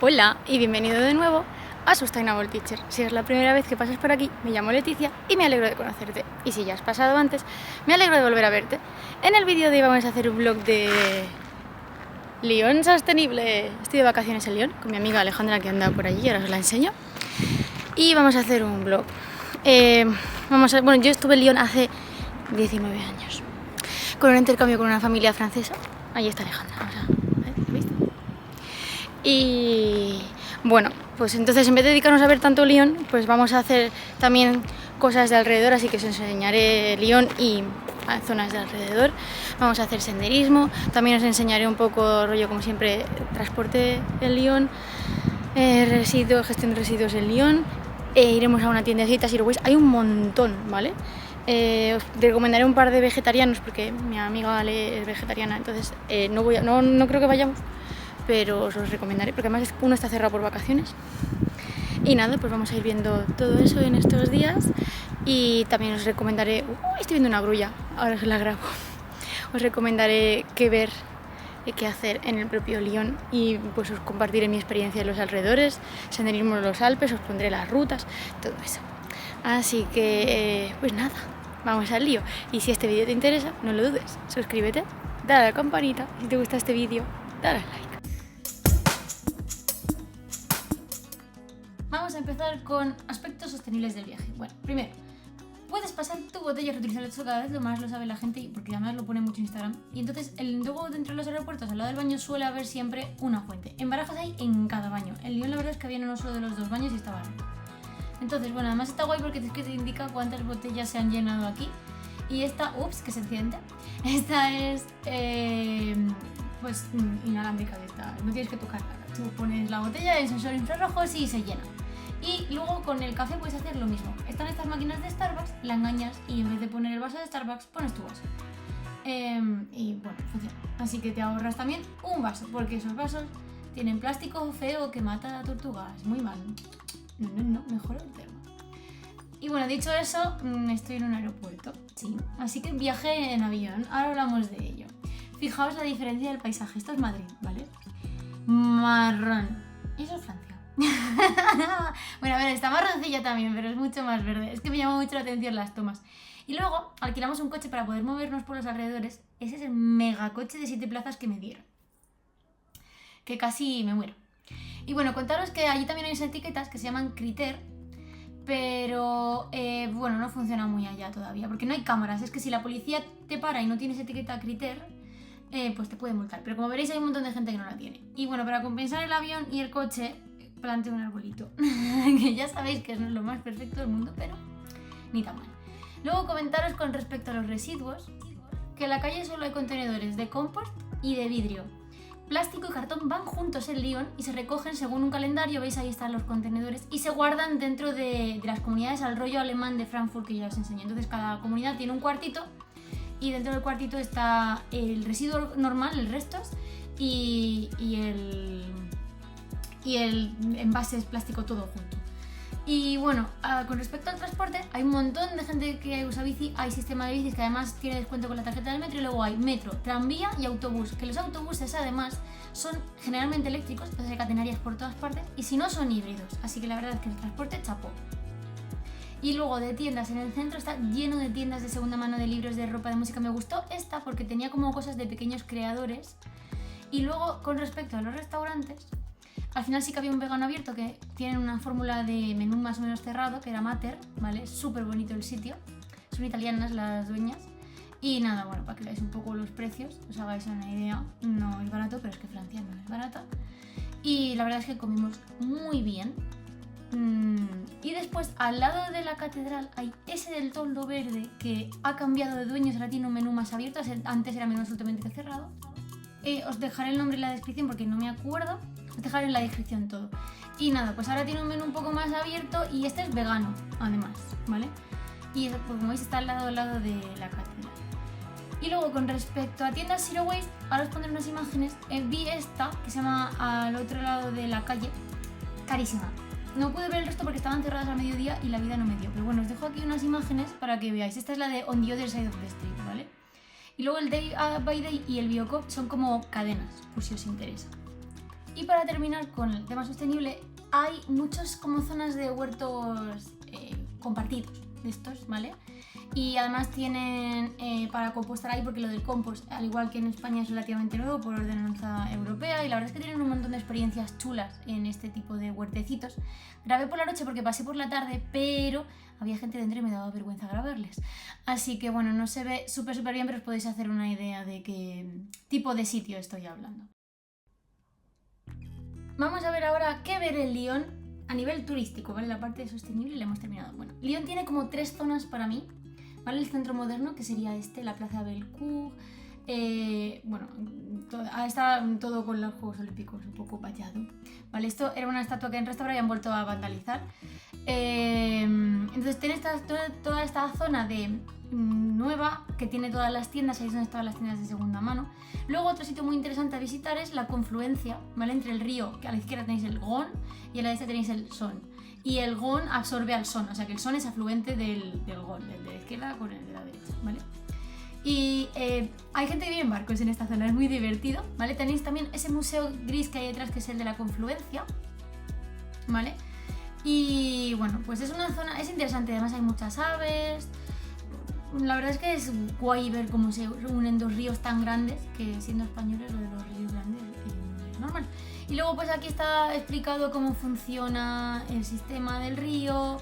Hola y bienvenido de nuevo a Sustainable Teacher. Si es la primera vez que pasas por aquí, me llamo Leticia y me alegro de conocerte. Y si ya has pasado antes, me alegro de volver a verte. En el vídeo de hoy vamos a hacer un vlog de Lyon sostenible. Estoy de vacaciones en Lyon con mi amiga Alejandra que anda por allí, ahora os la enseño. Y vamos a hacer un vlog. Yo estuve en Lyon hace 19 años con un intercambio con una familia francesa. Ahí está Alejandra, ¿lo viste? Y bueno, pues entonces en vez de dedicarnos a ver tanto Lyon, pues vamos a hacer también cosas de alrededor, así que os enseñaré Lyon y zonas de alrededor. Vamos a hacer senderismo, también os enseñaré un poco rollo, como siempre, transporte en Lyon, gestión de residuos en Lyon, iremos a una tiendecita, si lo veis, hay un montón, ¿vale? Os recomendaré un par de vegetarianos porque mi amiga Ale es vegetariana, entonces no creo que vayamos, pero os los recomendaré porque además uno está cerrado por vacaciones. Y nada, pues vamos a ir viendo todo eso en estos días y también os recomendaré, estoy viendo una grulla, ahora os la grabo, os recomendaré qué ver y qué hacer en el propio Lyon y pues os compartiré mi experiencia en los alrededores, senderismo en los Alpes, os pondré las rutas, todo eso. Así que, pues nada, vamos al lío. Y si este vídeo te interesa, no lo dudes, suscríbete, dale a la campanita, si te gusta este vídeo, dale al like. Vamos a empezar con aspectos sostenibles del viaje. Bueno, primero, puedes pasar tu botella y reutilizar esto cada vez más, lo sabe la gente, porque además lo pone mucho en Instagram. Y entonces, luego dentro de los aeropuertos, al lado del baño, suele haber siempre una fuente. En Barajas hay en cada baño. En Lyon la verdad es que había uno solo de los dos baños y estaba bien. Entonces, bueno, además está guay porque es que te indica cuántas botellas se han llenado aquí. Y esta, que se enciende. Esta es, pues, inalámbrica de esta, no tienes que tocarla. Tú pones la botella en sensor infrarrojos y se llena. Y luego con el café puedes hacer lo mismo. Están estas máquinas de Starbucks, la engañas y en vez de poner el vaso de Starbucks, pones tu vaso. Y bueno, funciona. Así que te ahorras también un vaso, porque esos vasos tienen plástico feo que mata a tortugas. Muy mal. No, mejor el termo. Y bueno, dicho eso, estoy en un aeropuerto, sí. Así que viajé en avión, ahora hablamos de ello. Fijaos la diferencia del paisaje. Esto es Madrid, ¿vale? Marrón. Y eso es Francia. Bueno, a ver, está marroncilla también, pero es mucho más verde. Es que me llamó mucho la atención las tomas. Y luego alquilamos un coche para poder movernos por los alrededores. Ese es el megacoche de 7 plazas que me dieron, que casi me muero. Y bueno, contaros que allí también hay esas etiquetas que se llaman Criter, pero bueno, no funciona muy allá todavía, porque no hay cámaras. Es que si la policía te para y no tienes etiqueta Criter, pues te puede multar. Pero como veréis hay un montón de gente que no la tiene. Y bueno, para compensar el avión y el coche, planté un arbolito. Que ya sabéis que no es lo más perfecto del mundo, pero ni tan mal. Luego comentaros con respecto a los residuos, que en la calle solo hay contenedores de compost y de vidrio. Plástico y cartón van juntos en Lyon y se recogen según un calendario, veis ahí están los contenedores, y se guardan dentro de las comunidades al rollo alemán de Frankfurt que ya os enseñé. Entonces cada comunidad tiene un cuartito y dentro del cuartito está el residuo normal, el restos, y el envase es plástico todo junto. Y bueno, con respecto al transporte, hay un montón de gente que usa bici, hay sistema de bicis que además tiene descuento con la tarjeta del metro, y luego hay metro, tranvía y autobús, que los autobuses además son generalmente eléctricos, entonces hay catenarias por todas partes, y si no son híbridos, así que la verdad es que el transporte chapó. Y luego de tiendas, en el centro está lleno de tiendas de segunda mano, de libros, de ropa, de música. Me gustó esta porque tenía como cosas de pequeños creadores. Y luego con respecto a los restaurantes, al final sí que había un vegano abierto que tiene una fórmula de menú más o menos cerrado, que era Mater, ¿vale? Súper bonito el sitio. Son italianas las dueñas. Y nada, bueno, para que veáis un poco los precios, os hagáis una idea. No es barato, pero es que Francia no es barata. Y la verdad es que comimos muy bien. Y después, al lado de la catedral, hay ese del toldo verde que ha cambiado de dueños, ahora tiene un menú más abierto, antes era menú absolutamente cerrado. Os dejaré el nombre en la descripción porque no me acuerdo. Os dejaré en la descripción todo. Y nada, pues ahora tiene un menú un poco más abierto y este es vegano, además, ¿vale? Y pues, como veis está al lado de la catedral. Y luego con respecto a tiendas Zero Waste, ahora os pondré unas imágenes. Vi esta, que se llama Al otro lado de la calle, carísima. No pude ver el resto porque estaban cerradas al mediodía y la vida no me dio. Pero bueno, os dejo aquí unas imágenes para que veáis. Esta es la de On the Other Side of the Street, ¿vale? Y luego el Day by Day y el Biocop son como cadenas, por si os interesa. Y para terminar con el tema sostenible, hay muchas como zonas de huertos compartidos de estos, ¿vale? Y además tienen para compostar ahí, porque lo del compost, al igual que en España, es relativamente nuevo por ordenanza europea, y la verdad es que tienen un montón de experiencias chulas en este tipo de huertecitos. Grabé por la noche porque pasé por la tarde, pero había gente dentro y me daba vergüenza grabarles. Así que bueno, no se ve súper bien, pero os podéis hacer una idea de qué tipo de sitio estoy hablando. Vamos a ver ahora qué ver en Lyon a nivel turístico, ¿vale? La parte sostenible la hemos terminado. Bueno, Lyon tiene como 3 zonas para mí, ¿vale? El centro moderno, que sería la plaza Bellecour, bueno, está todo con los Juegos Olímpicos un poco vallado, ¿vale? Esto era una estatua que han restaurado y han vuelto a vandalizar. Entonces tiene toda esta zona de nueva, que tiene todas las tiendas, ahí es donde están las tiendas de segunda mano. Luego otro sitio muy interesante a visitar es la confluencia, ¿vale? Entre el río, que a la izquierda tenéis el Garonne y a la derecha tenéis el Son. Y el Garonne absorbe al Son, o sea que el Son es afluente del Garonne, el de la izquierda con el de la derecha, ¿vale? Y hay gente que vive en barcos en esta zona, es muy divertido, ¿vale? Tenéis también ese museo gris que hay detrás, que es el de la confluencia, ¿vale? Y bueno, pues es una zona, es interesante, además hay muchas aves. La verdad es que es guay ver cómo se unen 2 ríos tan grandes, que siendo españoles lo de los ríos grandes es normal. Y luego pues aquí está explicado cómo funciona el sistema del río,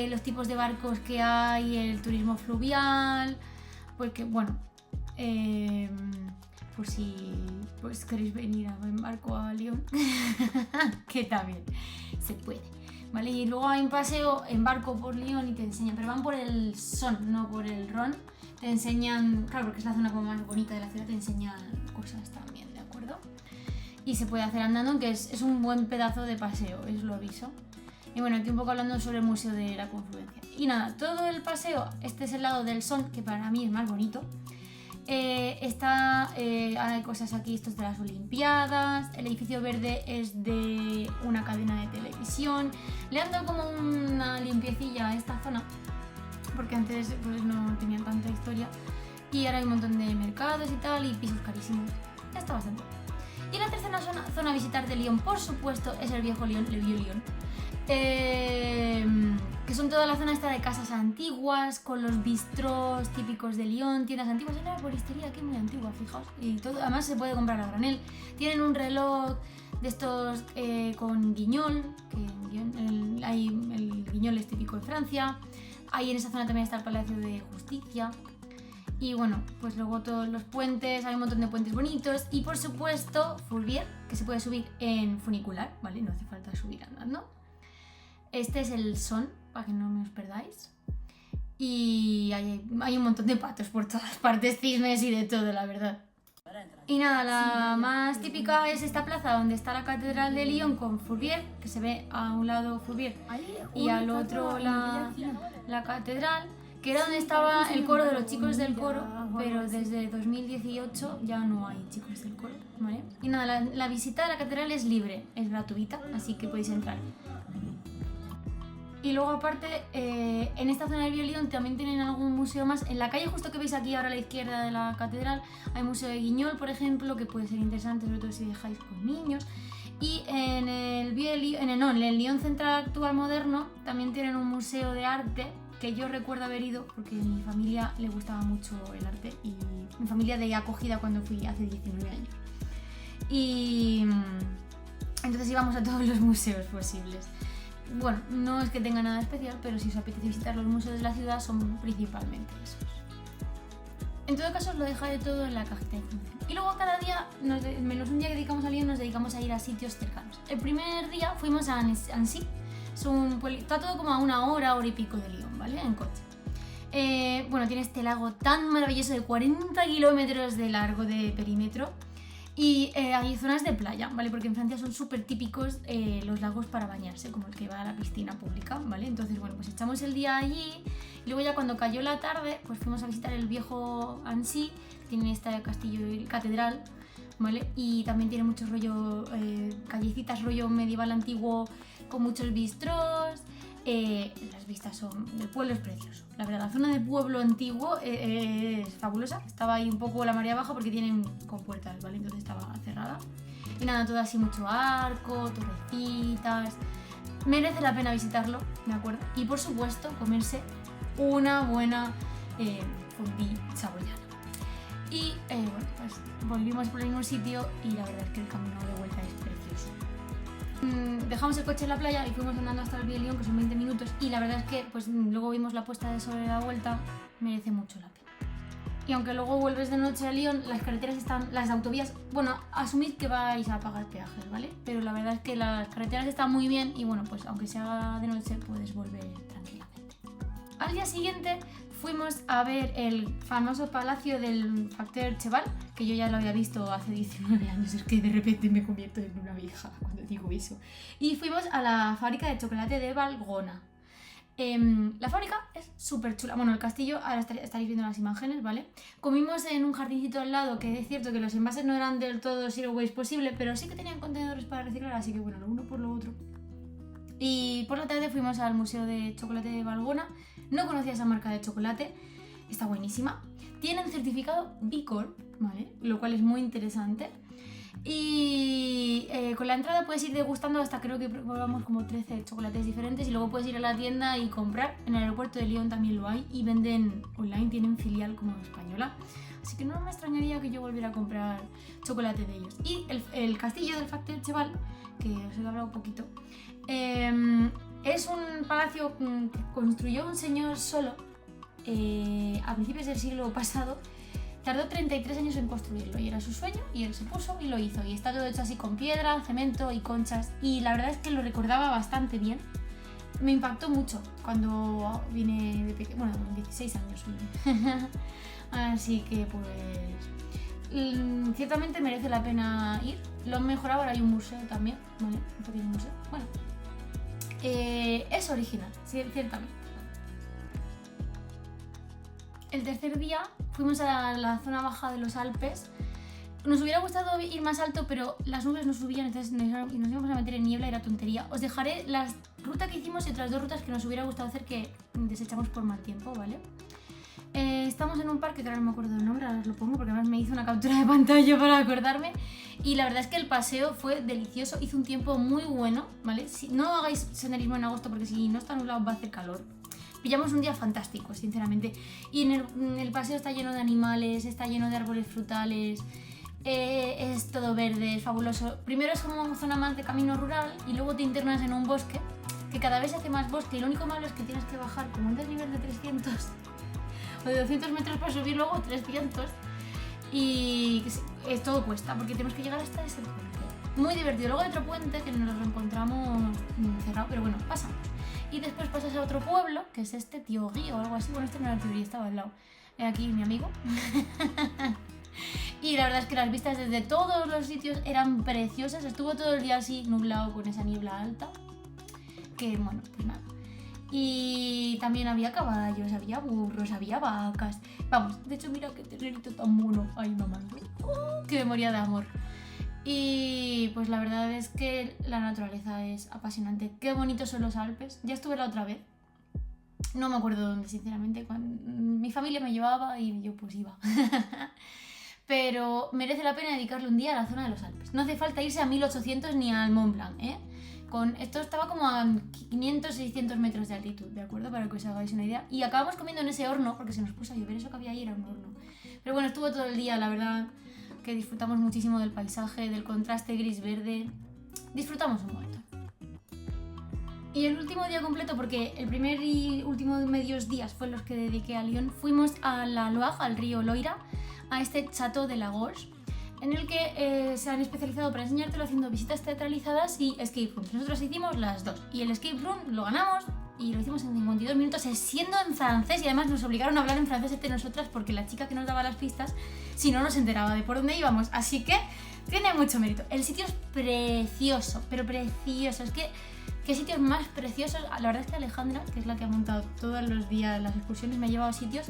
los tipos de barcos que hay, el turismo fluvial, porque bueno, por si pues queréis venir en barco a Lyon, que también se puede. ¿Vale? Y luego hay un paseo en barco por Lyon y te enseñan, pero van por el Son, no por el Ron. Te enseñan, claro, porque es la zona como más bonita de la ciudad, te enseñan cosas también, ¿de acuerdo? Y se puede hacer andando, que es un buen pedazo de paseo, os lo aviso. Y bueno, aquí un poco hablando sobre el Museo de la Confluencia. Y nada, todo el paseo, este es el lado del Son, que para mí es más bonito. Hay cosas aquí, esto es de las Olimpiadas, el edificio verde es de una cadena de televisión. Le han dado como una limpiecilla a esta zona, porque antes pues no tenían tanta historia, y ahora hay un montón de mercados y tal, y pisos carísimos. Está bastante bien. Y la tercera zona a visitar de Lyon, por supuesto, es el viejo Lyon, Le Vieux Lyon. Que son toda la zona esta de casas antiguas, con los bistrós típicos de Lyon, tiendas antiguas. Hay una arboristería aquí muy antigua, fijaos, y todo, además se puede comprar a granel. Tienen un reloj de estos con guiñol, que el guiñol es típico de Francia. Ahí en esa zona también está el Palacio de Justicia. Y bueno, pues luego todos los puentes, hay un montón de puentes bonitos. Y por supuesto, Fourvière, que se puede subir en funicular, ¿vale? No hace falta subir andando. Este es el Son, para que no me os perdáis. Y hay un montón de patos por todas partes, cisnes y de todo, la verdad. Y nada, la más típica es esta plaza donde está la Catedral de Lyon con Fourvière, que se ve a un lado Fourvière y al otro la catedral, que era donde estaba el coro de los chicos del coro, pero desde 2018 ya no hay chicos del coro, ¿vale? Y nada, la visita a la catedral es libre, es gratuita, así que podéis entrar. Y luego aparte, en esta zona del Lyon también tienen algún museo más. En la calle justo que veis aquí ahora a la izquierda de la catedral hay museo de Guignol, por ejemplo, que puede ser interesante, sobre todo si dejáis con niños. Y en el Lyon Central Actual Moderno también tienen un museo de arte, que yo recuerdo haber ido porque a mi familia le gustaba mucho el arte, y mi familia de acogida cuando fui hace 19 años. Y entonces íbamos a todos los museos posibles. Bueno, no es que tenga nada especial, pero si os apetece visitar los museos de la ciudad son principalmente esos. En todo caso os lo dejaré todo en la cajita de información. Y luego cada día, menos un día que dedicamos a Lyon, nos dedicamos a ir a sitios cercanos. El primer día fuimos a Annecy, está todo como a una hora y pico de Lyon, ¿vale? En coche. Bueno, tiene este lago tan maravilloso de 40 kilómetros de largo de perímetro. Y hay zonas de playa, ¿vale? Porque en Francia son súper típicos los lagos para bañarse, como el que va a la piscina pública, ¿vale? Entonces, bueno, pues echamos el día allí y luego ya cuando cayó la tarde, pues fuimos a visitar el viejo Annecy, que tiene este castillo y catedral, ¿vale? Y también tiene mucho rollo, callecitas, rollo medieval antiguo, con muchos bistrós. Las vistas son del pueblo, es precioso. La verdad, la zona del pueblo antiguo es fabulosa. Estaba ahí un poco la marea baja porque tienen compuertas, ¿vale? Entonces estaba cerrada. Y nada, todo así mucho arco, torrecitas. Merece la pena visitarlo, ¿de acuerdo? Y por supuesto, comerse una buena fondue saboyana. Y bueno, pues volvimos por el mismo sitio y la verdad es que el camino de vuelta es precioso. Dejamos el coche en la playa y fuimos andando hasta el Vía León, que son 20 minutos, y la verdad es que pues luego vimos la puesta de sol de la vuelta, merece mucho la pena. Y aunque luego vuelves de noche a Lyon, las carreteras están, las autovías, bueno, asumid que vais a pagar peajes, ¿vale? Pero la verdad es que las carreteras están muy bien y bueno, pues aunque sea de noche puedes volver tranquilamente. Al día siguiente fuimos a ver el famoso palacio del Facteur Cheval, que yo ya lo había visto hace 19 años, es que de repente me convierto en una vieja cuando digo eso. Y fuimos a la fábrica de chocolate de Valrhona. La fábrica es súper chula. Bueno, el castillo, ahora estaréis viendo las imágenes, ¿vale? Comimos en un jardincito al lado, que es cierto que los envases no eran del todo zero waste posible, pero sí que tenían contenedores para reciclar, así que bueno, lo uno por lo otro. Y por la tarde fuimos al Museo de Chocolate de Valrhona. No conocía esa marca de chocolate, está buenísima. Tienen certificado B Corp, ¿vale? Lo cual es muy interesante. Y con la entrada puedes ir degustando hasta, creo que probamos como 13 chocolates diferentes, y luego puedes ir a la tienda y comprar. En el aeropuerto de Lyon también lo hay y venden online, tienen filial como española, así que no me extrañaría que yo volviera a comprar chocolate de ellos. Y el castillo del Facteur Cheval, que os he hablado un poquito, es un palacio que construyó un señor solo a principios del siglo pasado. Tardó 33 años en construirlo y era su sueño y él se puso y lo hizo, y está todo hecho así con piedra, cemento y conchas, y la verdad es que lo recordaba bastante bien. Me impactó mucho cuando vine de pequeño, bueno, con 16 años vine. Así que pues ciertamente merece la pena ir. Lo han mejorado, ahora hay un museo también, ¿vale? Un pequeño museo. Bueno, es original, ciertamente. El tercer día fuimos a la zona baja de los Alpes. Nos hubiera gustado ir más alto, pero las nubes no subían, entonces nos íbamos a meter en niebla, era tontería. Os dejaré la ruta que hicimos y otras dos rutas que nos hubiera gustado hacer, que desechamos por mal tiempo, ¿vale? Estamos en un parque que ahora no me acuerdo del nombre, ahora os lo pongo porque además me hice una captura de pantalla para acordarme. Y la verdad es que el paseo fue delicioso, hizo un tiempo muy bueno, ¿vale? No hagáis senderismo en agosto porque si no está nublado va a hacer calor. Pillamos un día fantástico, sinceramente. Y en el paseo está lleno de animales, está lleno de árboles frutales, es todo verde, es fabuloso. Primero es como una zona más de camino rural y luego te internas en un bosque, que cada vez se hace más bosque, y lo único malo es que tienes que bajar como un desnivel de 300 o de 200 metros para subir luego 300, y todo cuesta porque tenemos que llegar hasta ese puente. Muy divertido. Luego hay otro puente que nos lo encontramos cerrado, pero bueno, pasamos. Y después pasas a otro pueblo, que es este Tiogui o algo así. Bueno, este no era Tiogui, estaba al lado. Aquí mi amigo. Y la verdad es que las vistas desde todos los sitios eran preciosas. Estuvo todo el día así nublado con esa niebla alta. Que bueno, pues nada. Y también había caballos, había burros, había vacas. Vamos, de hecho mira qué ternerito tan mono ahí mamando. Que me moría de amor. Y pues la verdad es que la naturaleza es apasionante. Qué bonitos son los Alpes. Ya estuve la otra vez. No me acuerdo dónde, sinceramente. Mi familia me llevaba y yo pues iba. Pero merece la pena dedicarle un día a la zona de los Alpes. No hace falta irse a 1800 ni al Mont Blanc, ¿eh? Esto estaba como a 500-600 metros de altitud, ¿de acuerdo? Para que os hagáis una idea. Y acabamos comiendo en ese horno, porque se nos puso a llover. Eso que había ahí era un horno. Pero bueno, estuvo todo el día, la verdad, que disfrutamos muchísimo del paisaje, del contraste gris-verde. Disfrutamos un montón. Y el último día completo, porque el primer y último medios días fue los que dediqué a Lyon, fuimos a la Loire, al río Loira, a este Château de la Gorge, en el que se han especializado para enseñártelo haciendo visitas teatralizadas y escape rooms. Nosotros hicimos las dos y el escape room lo ganamos y lo hicimos en 52 minutos, siendo en francés, y además nos obligaron a hablar en francés entre nosotras porque la chica que nos daba las pistas, si no, nos enteraba de por dónde íbamos, así que tiene mucho mérito. El sitio es precioso, pero precioso, es que ¿qué sitios más preciosos? La verdad es que Alejandra, que es la que ha montado todos los días las excursiones, me ha llevado a sitios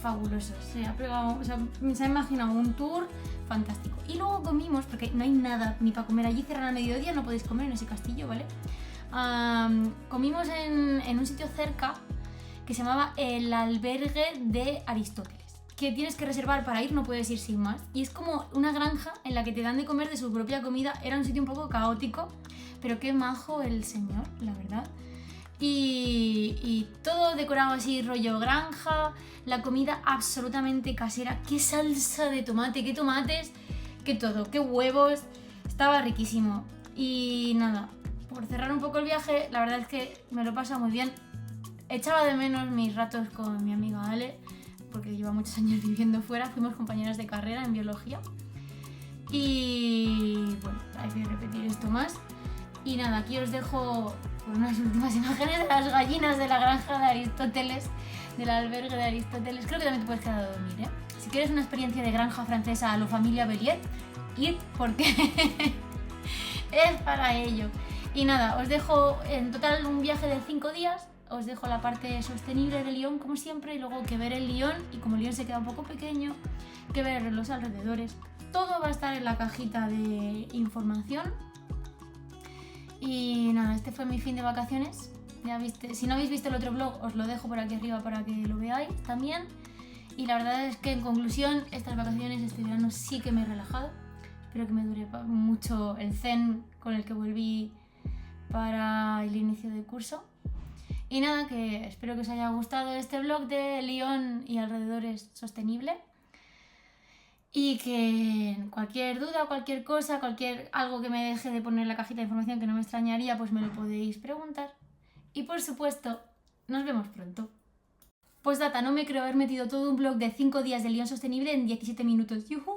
fabulosos. Se ha imaginado un tour fantástico. Y luego comimos, porque no hay nada ni para comer allí, cerran a mediodía, no podéis comer en ese castillo, ¿vale? Comimos en un sitio cerca que se llamaba el Albergue de Aristóteles. que tienes que reservar para ir, no puedes ir sin más. Y es como una granja en la que te dan de comer de su propia comida. Era un sitio un poco caótico, pero qué majo el señor, la verdad. Y todo decorado así, rollo granja, la comida absolutamente casera. Qué salsa de tomate, qué tomates, qué todo, qué huevos. Estaba riquísimo. Y nada, por cerrar un poco el viaje, la verdad es que me lo he pasado muy bien. Echaba de menos mis ratos con mi amiga Ale, porque lleva muchos años viviendo fuera. Fuimos compañeras de carrera en biología. Y bueno, hay que repetir esto más. Y nada, aquí os dejo con unas últimas imágenes de las gallinas de la granja de Aristóteles, del albergue de Aristóteles. Creo que también te puedes quedar a dormir, ¿eh? Si quieres una experiencia de granja francesa a lo familia Bellier, id porque es para ello. Y nada, os dejo en total un viaje de 5 días. Os dejo la parte sostenible de Lyon, como siempre, y luego que ver el Lyon, y como Lyon se queda un poco pequeño, que ver los alrededores. Todo va a estar en la cajita de información. Y nada, este fue mi fin de vacaciones. Ya viste, si no habéis visto el otro vlog, os lo dejo por aquí arriba para que lo veáis también. Y la verdad es que en conclusión, estas vacaciones, este verano sí que me he relajado. Espero que me dure mucho el zen con el que volví para el inicio del curso. Y nada, que espero que os haya gustado este vlog de Lyon y alrededores sostenible. Y que cualquier duda, cualquier cosa, algo que me deje de poner en la cajita de información que no me extrañaría, pues me lo podéis preguntar. Y por supuesto, nos vemos pronto. Postdata, no me creo haber metido todo un vlog de 5 días de Lyon sostenible en 17 minutos. ¡Yujú!